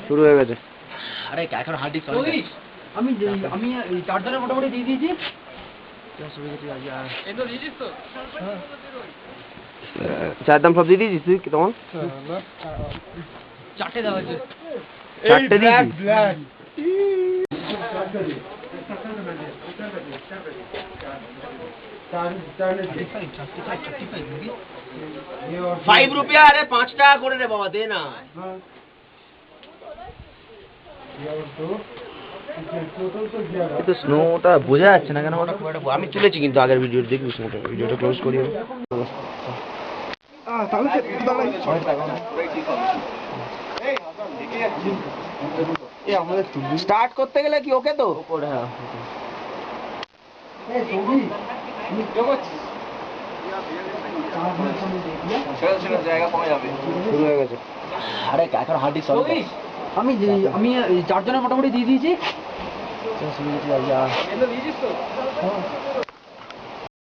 শুরু হয়ে গেছে। আরে এখন হার্ড ডিস্ক আমি আমি চার্জার মোটামুটি দিয়ে দিয়েছি। চায়ের দাম সব দিয়ে দিয়েছিস তুই তখন? 4টে দেওয়া হয়েছে। 4টে দিয়েছিস? 5 রুপিয়া। আরে 5 টাকা করে রে বাবা, দে না। কিন্তু স্নোটা বোঝা যাচ্ছে না কেন, ওটা খুব একটা আমি তুলেছি কিন্তু আগের ভিডিও দেখবি, স্নোটা ভিডিওটা ক্লোজ করি। স্টার্ট করতে গেলে কি ওকে তো? জায়গা কমে যাবে, শুরু হয়ে গেছে। আরে এখন হার্ড ডিস্ক আমি চার্জার মোটামুটি দিয়ে দিয়েছি।